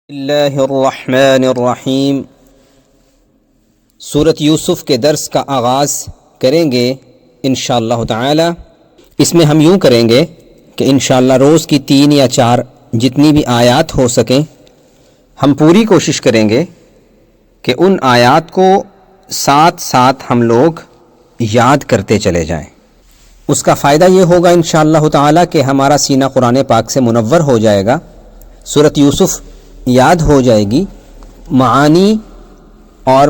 اللہ الرحمن الرحیم۔ سورۃ یوسف کے درس کا آغاز کریں گے انشاءاللہ تعالی۔ اس میں ہم یوں کریں گے کہ انشاءاللہ روز کی 3 یا 4 جتنی بھی آیات ہو سکیں ہم پوری کوشش کریں گے کہ ان آیات کو ساتھ ساتھ ہم لوگ یاد کرتے چلے جائیں۔ اس کا فائدہ یہ ہوگا انشاءاللہ تعالی کہ ہمارا سینہ قرآن پاک سے منور ہو جائے گا، سورۃ یوسف یاد ہو جائے گی، معانی اور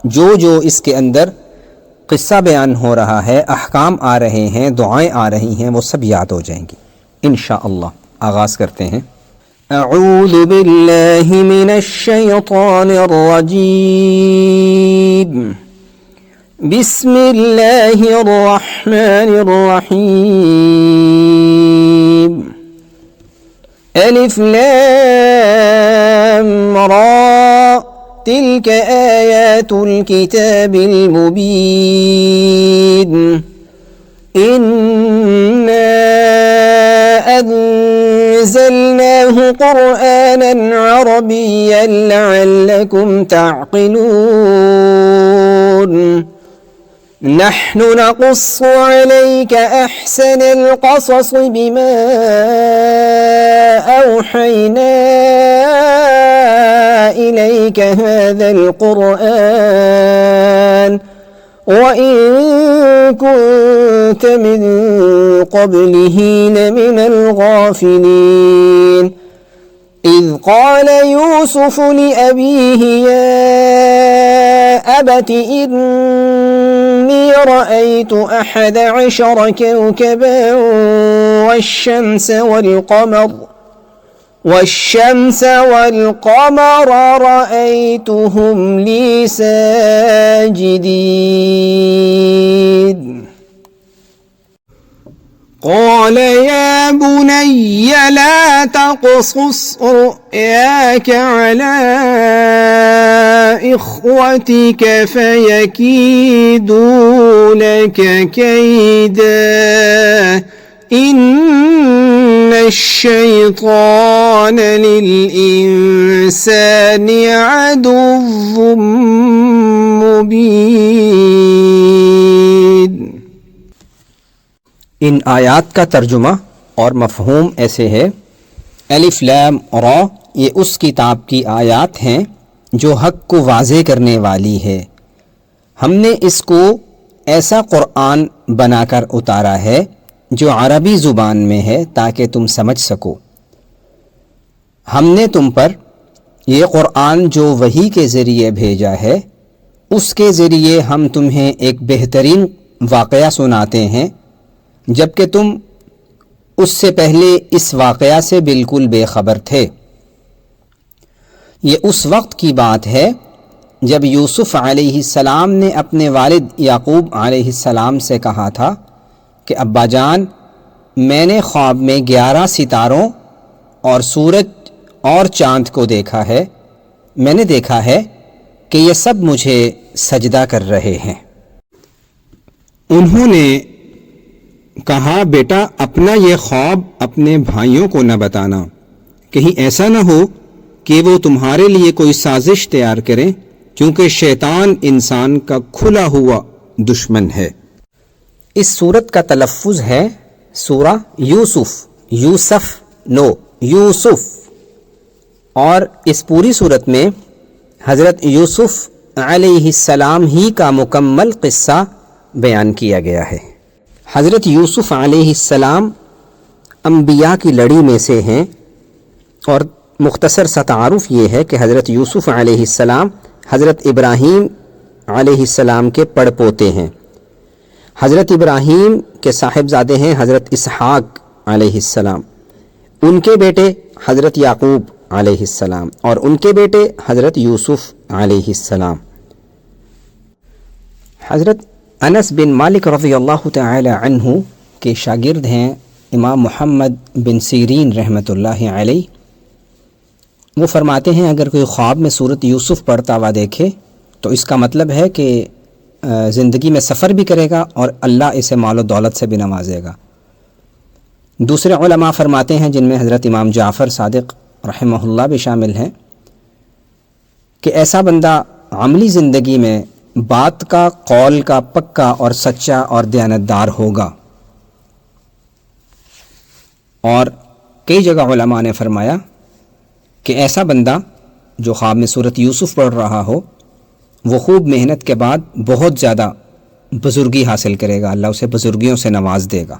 جو اس کے اندر قصہ بیان ہو رہا ہے، احکام آ رہے ہیں، دعائیں آ رہی ہیں، وہ سب یاد ہو جائیں گی انشاءاللہ۔ آغاز کرتے ہیں۔ اعوذ باللہ من الشیطان الرجیم، بسم اللہ الرحمن الرحیم۔ الف لام را تلك آیات الكتاب المبین، إنا أنزلناه قرآنا عربيا لعلكم تعقلون، نحن نقص عليك أحسن القصص بما أوحينا إليك هذا القرآن وإن كنت من قبله لمن الغافلين، إذ قال يوسف لأبيه يا أبت إني رأيت 11 كوكبا والشمس والقمر رأيتهم لي ساجدين، قال يا بني لا تقصص رؤياك على إخوتك فيكيدوا لك كيدا، إن الشيطان للإنسان عدو مبين۔ ان آیات کا ترجمہ اور مفہوم ایسے ہے۔ الف لام را یہ اس کتاب کی آیات ہیں جو حق کو واضح کرنے والی ہے۔ ہم نے اس کو ایسا قرآن بنا کر اتارا ہے جو عربی زبان میں ہے تاکہ تم سمجھ سکو۔ ہم نے تم پر یہ قرآن جو وحی کے ذریعے بھیجا ہے، اس کے ذریعے ہم تمہیں ایک بہترین واقعہ سناتے ہیں، جبکہ تم اس سے پہلے اس واقعہ سے بالکل بے خبر تھے۔ یہ اس وقت کی بات ہے جب یوسف علیہ السلام نے اپنے والد یعقوب علیہ السلام سے کہا تھا کہ ابا جان، میں نے خواب میں 11 ستاروں اور سورج اور چاند کو دیکھا ہے، میں نے دیکھا ہے کہ یہ سب مجھے سجدہ کر رہے ہیں۔ انہوں نے کہا بیٹا اپنا یہ خواب اپنے بھائیوں کو نہ بتانا، کہیں ایسا نہ ہو کہ وہ تمہارے لیے کوئی سازش تیار کریں، کیونکہ شیطان انسان کا کھلا ہوا دشمن ہے۔ اس سورت کا تلفظ ہے سورہ یوسف، یوسف نو، یوسف، اور اس پوری صورت میں حضرت یوسف علیہ السلام ہی کا مکمل قصہ بیان کیا گیا ہے۔ حضرت یوسف علیہ السلام انبیاء کی لڑی میں سے ہیں، اور مختصر سا تعارف یہ ہے کہ حضرت یوسف علیہ السلام حضرت ابراہیم علیہ السلام کے پڑ پوتے ہیں۔ حضرت ابراہیم کے صاحبزادے ہیں حضرت اسحاق علیہ السلام، ان کے بیٹے حضرت یعقوب علیہ السلام، اور ان کے بیٹے حضرت یوسف علیہ السلام۔ حضرت انس بن مالک رضی اللہ تعالی عنہ کے شاگرد ہیں امام محمد بن سیرین رحمۃ اللہ علیہ۔ وہ فرماتے ہیں اگر کوئی خواب میں سورۃ یوسف پڑھتا ہوا دیکھے تو اس کا مطلب ہے کہ زندگی میں سفر بھی کرے گا اور اللہ اسے مال و دولت سے بھی نوازے گا۔ دوسرے علماء فرماتے ہیں جن میں حضرت امام جعفر صادق رحمہ اللہ بھی شامل ہیں کہ ایسا بندہ عملی زندگی میں بات کا، قول کا پکا اور سچا اور دیانتدار ہوگا۔ اور کئی جگہ علماء نے فرمایا کہ ایسا بندہ جو خواب میں سورۃ یوسف پڑھ رہا ہو، وہ خوب محنت کے بعد بہت زیادہ بزرگی حاصل کرے گا، اللہ اسے بزرگیوں سے نواز دے گا۔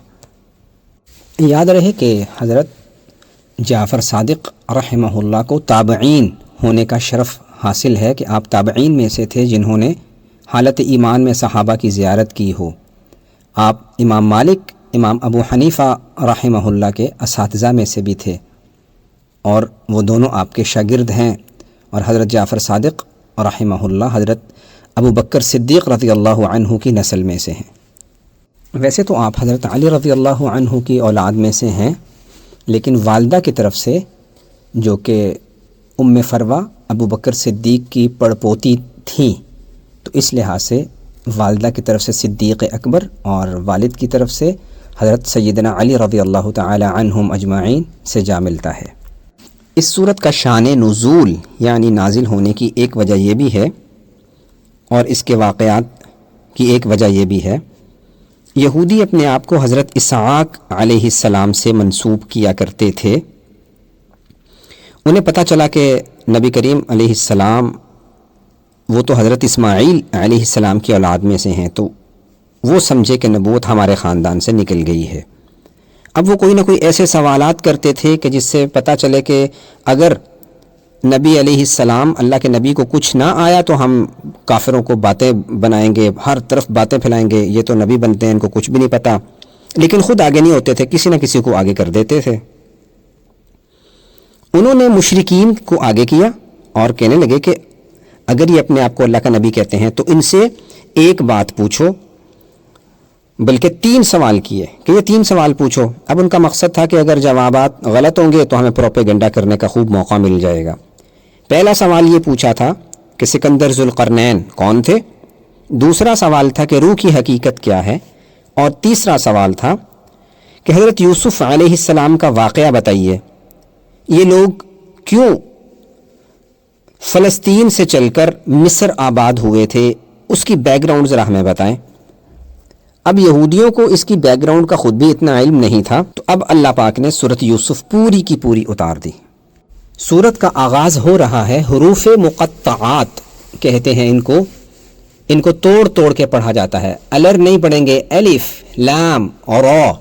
یاد رہے کہ حضرت جعفر صادق رحمہ اللہ کو تابعین ہونے کا شرف حاصل ہے کہ آپ تابعین میں سے تھے جنہوں نے حالت ایمان میں صحابہ کی زیارت کی ہو۔ آپ امام مالک، امام ابو حنیفہ رحمہ اللہ کے اساتذہ میں سے بھی تھے، اور وہ دونوں آپ کے شاگرد ہیں، اور حضرت جعفر صادق رحمہ اللہ حضرت ابو بکر صدیق رضی اللہ عنہ کی نسل میں سے ہیں۔ ویسے تو آپ حضرت علی رضی اللہ عنہ کی اولاد میں سے ہیں، لیکن والدہ کی طرف سے جو کہ ام فروہ ابو بکر صدیق کی پڑپوتی تھیں، تو اس لحاظ سے والدہ کی طرف سے صدیق اکبر اور والد کی طرف سے حضرت سیدنا علی رضی اللہ تعالی عنہم اجمعین سے جا ملتا ہے۔ اس صورت کا شان نزول یعنی نازل ہونے کی ایک وجہ یہ بھی ہے، اور اس کے واقعات کی ایک وجہ یہ بھی ہے، یہودی اپنے آپ کو حضرت اسحاق علیہ السلام سے منسوب کیا کرتے تھے۔ انہیں پتہ چلا کہ نبی کریم علیہ السلام وہ تو حضرت اسماعیل علیہ السلام کی اولاد میں سے ہیں، تو وہ سمجھے کہ نبوت ہمارے خاندان سے نکل گئی ہے۔ اب وہ کوئی نہ کوئی ایسے سوالات کرتے تھے کہ جس سے پتہ چلے کہ اگر نبی علیہ السلام اللہ کے نبی کو کچھ نہ آیا تو ہم کافروں کو باتیں بنائیں گے، ہر طرف باتیں پھیلائیں گے، یہ تو نبی بنتے ہیں، ان کو کچھ بھی نہیں پتہ، لیکن خود آگے نہیں ہوتے تھے، کسی نہ کسی کو آگے کر دیتے تھے۔ انہوں نے مشرکین کو آگے کیا اور کہنے لگے کہ اگر یہ اپنے آپ کو اللہ کا نبی کہتے ہیں تو ان سے ایک بات پوچھو، بلکہ 3 سوال کیے کہ یہ 3 سوال پوچھو۔ اب ان کا مقصد تھا کہ اگر جوابات غلط ہوں گے تو ہمیں پروپیگنڈا کرنے کا خوب موقع مل جائے گا۔ پہلا سوال یہ پوچھا تھا کہ سکندر ذوالقرنین کون تھے، دوسرا سوال تھا کہ روح کی حقیقت کیا ہے، اور تیسرا سوال تھا کہ حضرت یوسف علیہ السلام کا واقعہ بتائیے، یہ لوگ کیوں فلسطین سے چل کر مصر آباد ہوئے تھے، اس کی بیک گراؤنڈ ذرا ہمیں بتائیں۔ اب یہودیوں کو اس کی بیک گراؤنڈ کا خود بھی اتنا علم نہیں تھا، تو اب اللہ پاک نے سورۃ یوسف پوری کی پوری اتار دی۔ سورت کا آغاز ہو رہا ہے، حروف مقطعات کہتے ہیں ان کو توڑ توڑ کے پڑھا جاتا ہے، الر نہیں پڑھیں گے، الف لام اور را۔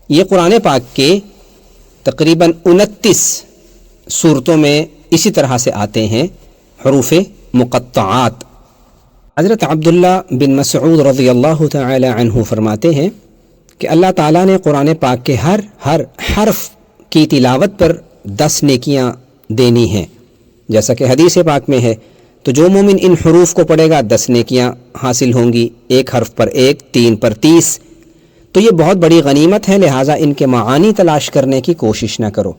یہ قرآن پاک کے تقریباً 29 صورتوں میں اسی طرح سے آتے ہیں حروف مقطعات۔ حضرت عبداللہ بن مسعود رضی اللہ تعالی عنہ فرماتے ہیں کہ اللہ تعالیٰ نے قرآن پاک کے ہر حرف کی تلاوت پر 10 نیکیاں دینی ہیں، جیسا کہ حدیث پاک میں ہے، تو جو مومن ان حروف کو پڑھے گا 10 نیکیاں حاصل ہوں گی، ایک حرف پر 1، 3 پر 30۔ تو یہ بہت بڑی غنیمت ہے، لہٰذا ان کے معانی تلاش کرنے کی کوشش نہ کرو۔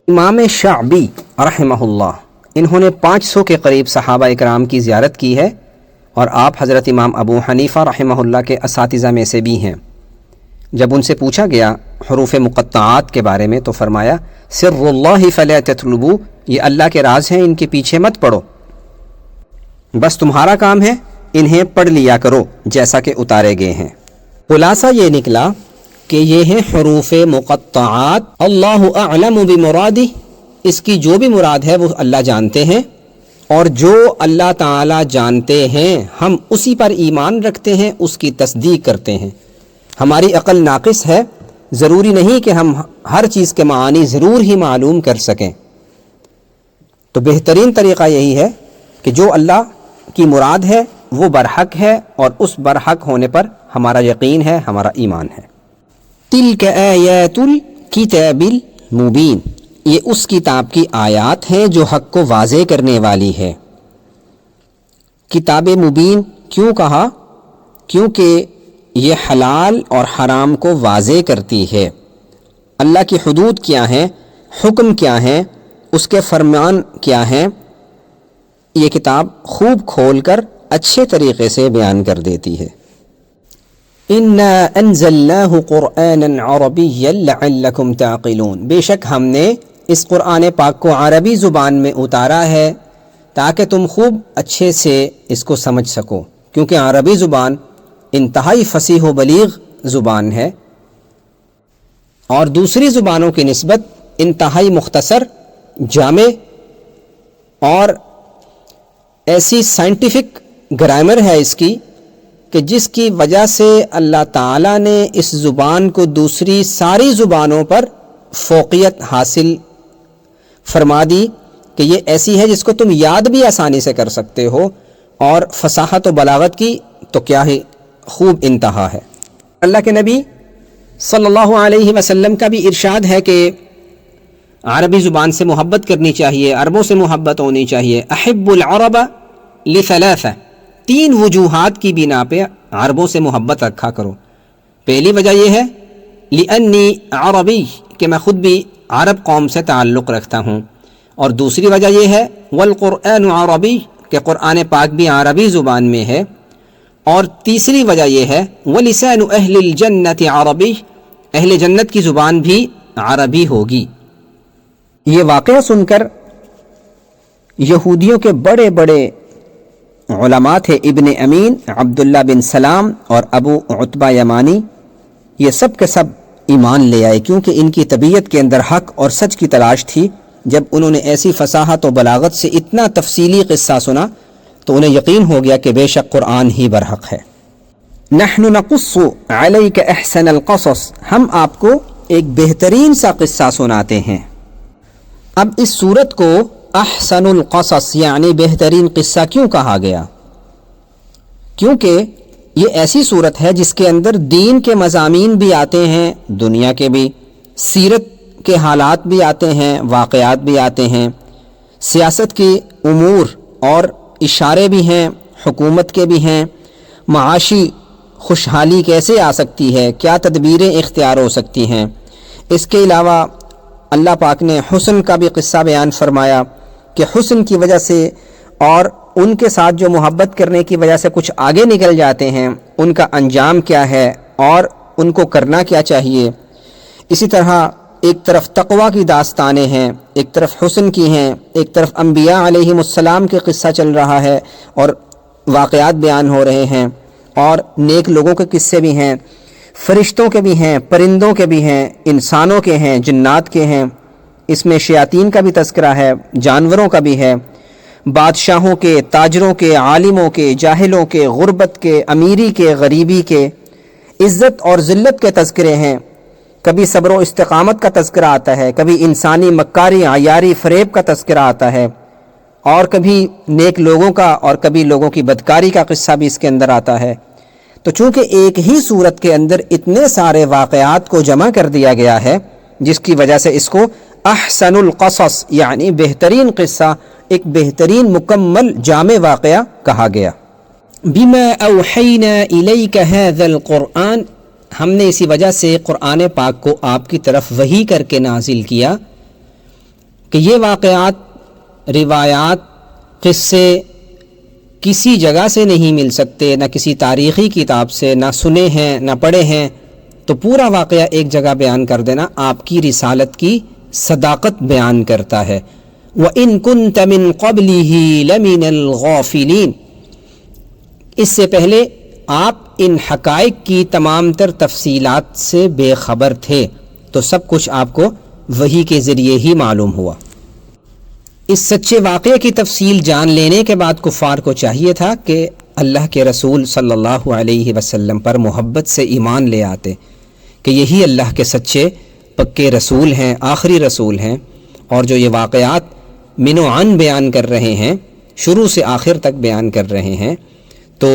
امام شعبی رحمہ اللہ انہوں نے 500 کے قریب صحابہ اکرام کی زیارت کی ہے، اور آپ حضرت امام ابو حنیفہ رحمہ اللہ کے اساتذہ میں سے بھی ہیں۔ جب ان سے پوچھا گیا حروف مقطعات کے بارے میں تو فرمایا سر اللہ فلا تطلبوا، یہ اللہ کے راز ہیں، ان کے پیچھے مت پڑو، بس تمہارا کام ہے انہیں پڑھ لیا کرو جیسا کہ اتارے گئے ہیں۔ خلاصہ یہ نکلا کہ یہ ہیں حروف مقطعات، اللہ اعلم بمرادہ، اس کی جو بھی مراد ہے وہ اللہ جانتے ہیں، اور جو اللہ تعالی جانتے ہیں ہم اسی پر ایمان رکھتے ہیں، اس کی تصدیق کرتے ہیں۔ ہماری عقل ناقص ہے، ضروری نہیں کہ ہم ہر چیز کے معانی ضرور ہی معلوم کر سکیں، تو بہترین طریقہ یہی ہے کہ جو اللہ کی مراد ہے وہ برحق ہے، اور اس برحق ہونے پر ہمارا یقین ہے، ہمارا ایمان ہے۔ تلک آیات الکتاب المبین، یہ اس کتاب کی آیات ہیں جو حق کو واضح کرنے والی ہے۔ کتاب مبین کیوں کہا؟ کیونکہ یہ حلال اور حرام کو واضح کرتی ہے، اللہ کی حدود کیا ہیں، حکم کیا ہیں، اس کے فرمان کیا ہیں، یہ کتاب خوب کھول کر اچھے طریقے سے بیان کر دیتی ہے۔ اِنَّا أَنزَلْنَاهُ قُرْآنًا عَرَبِيًّا لَعَلَّكُمْ تَعْقِلُونَ، بے شک ہم نے اس قرآن پاک کو عربی زبان میں اتارا ہے تاکہ تم خوب اچھے سے اس کو سمجھ سکو، کیونکہ عربی زبان انتہائی فصیح و بلیغ زبان ہے اور دوسری زبانوں کی نسبت انتہائی مختصر، جامع اور ایسی سائنٹیفک گرامر ہے اس کی کہ جس کی وجہ سے اللہ تعالیٰ نے اس زبان کو دوسری ساری زبانوں پر فوقیت حاصل فرما دی کہ یہ ایسی ہے جس کو تم یاد بھی آسانی سے کر سکتے ہو، اور فصاحت و بلاغت کی تو کیا ہی خوب انتہا ہے۔ اللہ کے نبی صلی اللہ علیہ وسلم کا بھی ارشاد ہے کہ عربی زبان سے محبت کرنی چاہیے، عربوں سے محبت ہونی چاہیے۔ احب العرب لثلاثہ، 3 وجوہات کی بنا پہ عربوں سے محبت رکھا کرو۔ پہلی وجہ یہ ہے لأنی عربی، کہ میں خود بھی عرب قوم سے تعلق رکھتا ہوں، اور دوسری وجہ یہ ہے والقرآن عربی، کہ قرآن پاک بھی عربی زبان میں ہے، اور تیسری وجہ یہ ہے ولسان اہل الجنت عربی، اہل جنت کی زبان بھی عربی ہوگی۔ یہ واقعہ سن کر یہودیوں کے بڑے بڑے علماء تھے، ابن امین، عبداللہ بن سلام اور ابو عتبہ یمانی، یہ سب کے سب ایمان لے آئے، کیونکہ ان کی طبیعت کے اندر حق اور سچ کی تلاش تھی۔ جب انہوں نے ایسی فصاحت و بلاغت سے اتنا تفصیلی قصہ سنا تو انہیں یقین ہو گیا کہ بے شک قرآن ہی برحق ہے۔ نحن نقص علیک احسن القصص، ہم آپ کو ایک بہترین سا قصہ سناتے ہیں۔ اب اس صورت کو احسن القصص یعنی بہترین قصہ کیوں کہا گیا؟ کیونکہ یہ ایسی صورت ہے جس کے اندر دین کے مضامین بھی آتے ہیں، دنیا کے بھی، سیرت کے حالات بھی آتے ہیں، واقعات بھی آتے ہیں، سیاست کے امور اور اشارے بھی ہیں، حکومت کے بھی ہیں، معاشی خوشحالی کیسے آ سکتی ہے، کیا تدبیریں اختیار ہو سکتی ہیں۔ اس کے علاوہ اللہ پاک نے حسن کا بھی قصہ بیان فرمایا کہ حسن کی وجہ سے اور ان کے ساتھ جو محبت کرنے کی وجہ سے کچھ آگے نکل جاتے ہیں، ان کا انجام کیا ہے اور ان کو کرنا کیا چاہیے۔ اسی طرح ایک طرف تقویٰ کی داستانیں ہیں، ایک طرف حسن کی ہیں، ایک طرف انبیاء علیہم السلام کے قصہ چل رہا ہے اور واقعات بیان ہو رہے ہیں، اور نیک لوگوں کے قصے بھی ہیں، فرشتوں کے بھی ہیں، پرندوں کے بھی ہیں، انسانوں کے ہیں، جنات کے ہیں، اس میں شیاطین کا بھی تذکرہ ہے، جانوروں کا بھی ہے، بادشاہوں کے، تاجروں کے، عالموں کے، جاہلوں کے، غربت کے، امیری کے، غریبی کے، عزت اور ذلت کے تذکرے ہیں۔ کبھی صبر و استقامت کا تذکرہ آتا ہے، کبھی انسانی مکاری، عیاری، فریب کا تذکرہ آتا ہے، اور کبھی نیک لوگوں کا اور کبھی لوگوں کی بدکاری کا قصہ بھی اس کے اندر آتا ہے۔ تو چونکہ ایک ہی صورت کے اندر اتنے سارے واقعات کو جمع کر دیا گیا ہے، جس کی وجہ سے اس کو احسن القصص یعنی بہترین قصہ، ایک بہترین مکمل جامع واقعہ کہا گیا۔ بما اوحینا الیک ھذا القرآن، ہم نے اسی وجہ سے قرآن پاک کو آپ کی طرف وحی کر کے نازل کیا کہ یہ واقعات، روایات، قصے کسی جگہ سے نہیں مل سکتے، نہ کسی تاریخی کتاب سے، نہ سنے ہیں نہ پڑھے ہیں، تو پورا واقعہ ایک جگہ بیان کر دینا آپ کی رسالت کی صداقت بیان کرتا ہے۔ وَإِن كُنْتَ مِن قَبْلِهِ لَمِنَ الْغَافِلِينَ، اس سے پہلے آپ ان حقائق کی تمام تر تفصیلات سے بے خبر تھے، تو سب کچھ آپ کو وحی کے ذریعے ہی معلوم ہوا۔ اس سچے واقعے کی تفصیل جان لینے کے بعد کفار کو چاہیے تھا کہ اللہ کے رسول صلی اللہ علیہ وسلم پر محبت سے ایمان لے آتے کہ یہی اللہ کے سچے پکے رسول ہیں، آخری رسول ہیں، اور جو یہ واقعات من و عن بیان کر رہے ہیں، شروع سے آخر تک بیان کر رہے ہیں، تو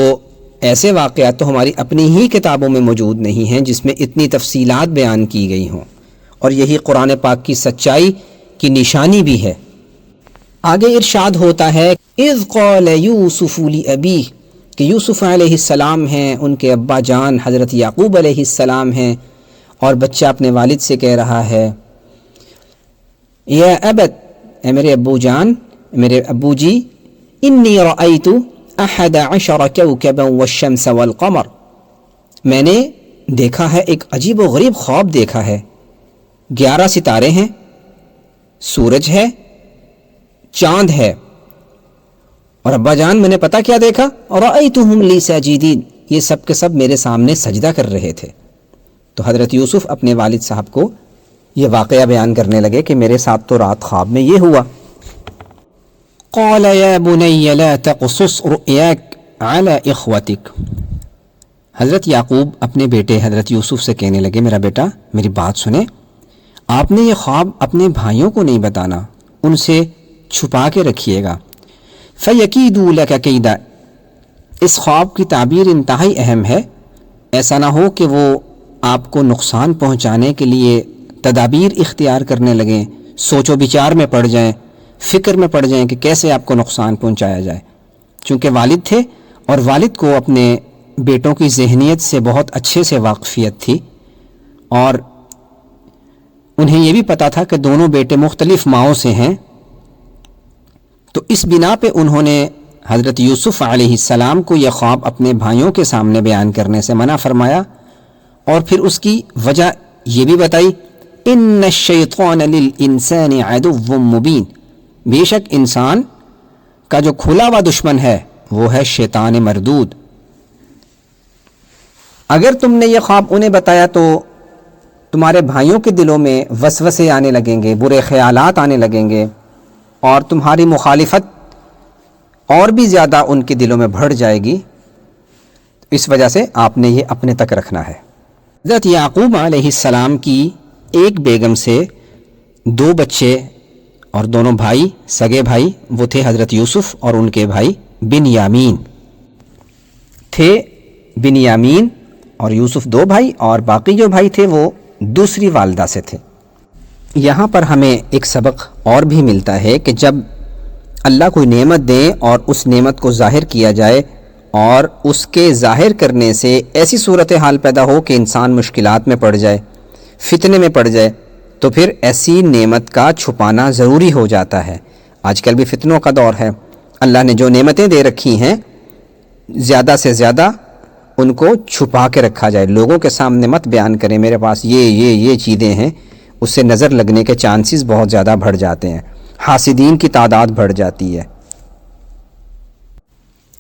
ایسے واقعات تو ہماری اپنی ہی کتابوں میں موجود نہیں ہیں جس میں اتنی تفصیلات بیان کی گئی ہوں، اور یہی قرآن پاک کی سچائی کی نشانی بھی ہے۔ آگے ارشاد ہوتا ہے اذ قال یوسف لأبیہ، کہ یوسف علیہ السلام ہیں، ان کے ابا جان حضرت یعقوب علیہ السلام ہیں، اور بچہ اپنے والد سے کہہ رہا ہے یا ابت، اے میرے ابو جان، میرے ابو جی، انی رأیت 11 کوكبا والشمس والقمر، میں نے دیکھا ہے، ایک عجیب و غریب خواب دیکھا ہے، 11 ستارے ہیں، سورج ہے، چاند ہے، اور ابا جان میں نے پتہ کیا دیکھا؟ رأیتہم لی ساجدین، یہ سب کے سب میرے سامنے سجدہ کر رہے تھے۔ تو حضرت یوسف اپنے والد صاحب کو یہ واقعہ بیان کرنے لگے کہ میرے ساتھ تو رات خواب میں یہ ہوا۔ قال یا بنی لا تقصص رؤیاک علی اخوتک، حضرت یعقوب اپنے بیٹے حضرت یوسف سے کہنے لگے میرا بیٹا میری بات سنیں، آپ نے یہ خواب اپنے بھائیوں کو نہیں بتانا، ان سے چھپا کے رکھیے گا۔ فَيَكِيدُوا لَكَ كَيْدًا، اس خواب کی تعبیر انتہائی اہم ہے، ایسا نہ ہو کہ وہ آپ کو نقصان پہنچانے کے لیے تدابیر اختیار کرنے لگیں، سوچ و بچار میں پڑ جائیں، فکر میں پڑ جائیں کہ کیسے آپ کو نقصان پہنچایا جائے۔ چونکہ والد تھے اور والد کو اپنے بیٹوں کی ذہنیت سے بہت اچھے سے واقفیت تھی، اور انہیں یہ بھی پتہ تھا کہ دونوں بیٹے مختلف ماؤں سے ہیں، تو اس بنا پہ انہوں نے حضرت یوسف علیہ السلام کو یہ خواب اپنے بھائیوں کے سامنے بیان کرنے سے منع فرمایا، اور پھر اس کی وجہ یہ بھی بتائی ان الشیطان للانسان عدو مبین، بے شک انسان کا جو کھلا ہوا دشمن ہے وہ ہے شیطان مردود۔ اگر تم نے یہ خواب انہیں بتایا تو تمہارے بھائیوں کے دلوں میں وسوسے آنے لگیں گے، برے خیالات آنے لگیں گے، اور تمہاری مخالفت اور بھی زیادہ ان کے دلوں میں بڑھ جائے گی، اس وجہ سے آپ نے یہ اپنے تک رکھنا ہے۔ حضرت یعقوب علیہ السلام کی ایک بیگم سے 2 بچے اور دونوں بھائی سگے بھائی وہ تھے حضرت یوسف اور ان کے بھائی بنیامین تھے۔ بنیامین اور یوسف 2 بھائی، اور باقی جو بھائی تھے وہ دوسری والدہ سے تھے۔ یہاں پر ہمیں ایک سبق اور بھی ملتا ہے کہ جب اللہ کوئی نعمت دیں اور اس نعمت کو ظاہر کیا جائے، اور اس کے ظاہر کرنے سے ایسی صورتحال پیدا ہو کہ انسان مشکلات میں پڑ جائے، فتنے میں پڑ جائے، تو پھر ایسی نعمت کا چھپانا ضروری ہو جاتا ہے۔ آج کل بھی فتنوں کا دور ہے، اللہ نے جو نعمتیں دے رکھی ہیں زیادہ سے زیادہ ان کو چھپا کے رکھا جائے، لوگوں کے سامنے مت بیان کریں میرے پاس یہ چیزیں ہیں، اس سے نظر لگنے کے چانسز بہت زیادہ بڑھ جاتے ہیں، حاسدین کی تعداد بڑھ جاتی ہے۔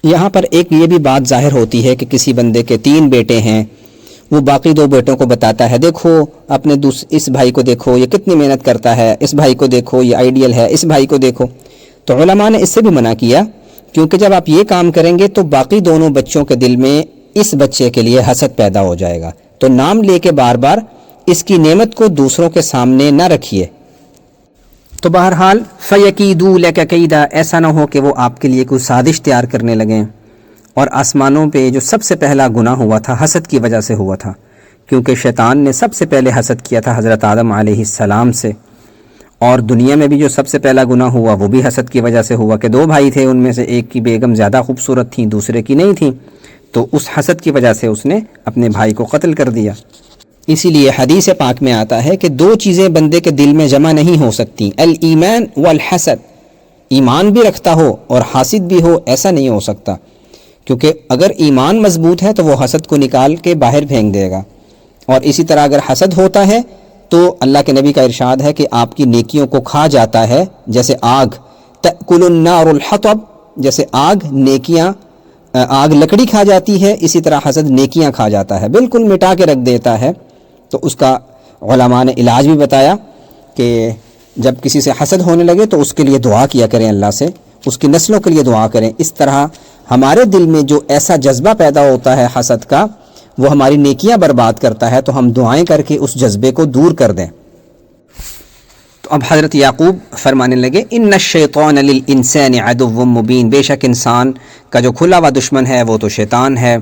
یہاں پر ایک یہ بھی بات ظاہر ہوتی ہے کہ کسی بندے کے 3 بیٹے ہیں، وہ باقی 2 بیٹوں کو بتاتا ہے دیکھو اپنے اس بھائی کو دیکھو یہ کتنی محنت کرتا ہے، اس بھائی کو دیکھو یہ آئیڈیل ہے، اس بھائی کو دیکھو۔ تو علماء نے اس سے بھی منع کیا، کیونکہ جب آپ یہ کام کریں گے تو باقی دونوں بچوں کے دل میں اس بچے کے لیے حسد پیدا ہو جائے گا، تو نام لے کے بار بار اس کی نعمت کو دوسروں کے سامنے نہ رکھیے۔ تو بہرحال فَيَكِيدُوا لَكَ كَيْدًا، ایسا نہ ہو کہ وہ آپ کے لیے کوئی سازش تیار کرنے لگیں۔ اور آسمانوں پہ جو سب سے پہلا گناہ ہوا تھا حسد کی وجہ سے ہوا تھا، کیونکہ شیطان نے سب سے پہلے حسد کیا تھا حضرت آدم علیہ السلام سے، اور دنیا میں بھی جو سب سے پہلا گناہ ہوا وہ بھی حسد کی وجہ سے ہوا کہ 2 بھائی تھے، ان میں سے ایک کی بیگم زیادہ خوبصورت تھیں، دوسرے کی نہیں تھیں، تو اس حسد کی وجہ سے اس نے اپنے بھائی کو قتل کر دیا۔ اسی لیے حدیث پاک میں آتا ہے کہ 2 چیزیں بندے کے دل میں جمع نہیں ہو سکتی، الایمان والحسد، ایمان بھی رکھتا ہو اور حاسد بھی ہو، ایسا نہیں ہو سکتا، کیونکہ اگر ایمان مضبوط ہے تو وہ حسد کو نکال کے باہر پھینک دے گا، اور اسی طرح اگر حسد ہوتا ہے تو اللہ کے نبی کا ارشاد ہے کہ آپ کی نیکیوں کو کھا جاتا ہے، جیسے آگ تأکل النار الحطب، جیسے آگ لکڑی کھا جاتی ہے، اسی طرح حسد نیکیاں کھا جاتا ہے، بالکل مٹا کے رکھ دیتا ہے۔ تو اس کا علماء نے علاج بھی بتایا کہ جب کسی سے حسد ہونے لگے تو اس کے لیے دعا کیا کریں، اللہ سے اس کی نسلوں کے لیے دعا کریں۔ اس طرح ہمارے دل میں جو ایسا جذبہ پیدا ہوتا ہے حسد کا، وہ ہماری نیکیاں برباد کرتا ہے، تو ہم دعائیں کر کے اس جذبے کو دور کر دیں۔ تو اب حضرت یعقوب فرمانے لگے ان الشیطان للانسان عدو مبین، بے شک انسان کا جو کھلا ہوا دشمن ہے وہ تو شیطان ہے۔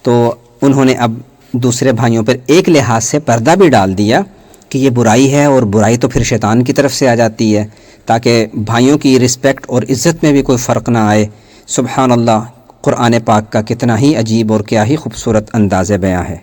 تو انہوں نے اب دوسرے بھائیوں پر ایک لحاظ سے پردہ بھی ڈال دیا کہ یہ برائی ہے، اور برائی تو پھر شیطان کی طرف سے آ جاتی ہے، تاکہ بھائیوں کی رسپیکٹ اور عزت میں بھی کوئی فرق نہ آئے۔ سبحان اللہ، قرآن پاک کا کتنا ہی عجیب اور کیا ہی خوبصورت انداز بیاں ہے۔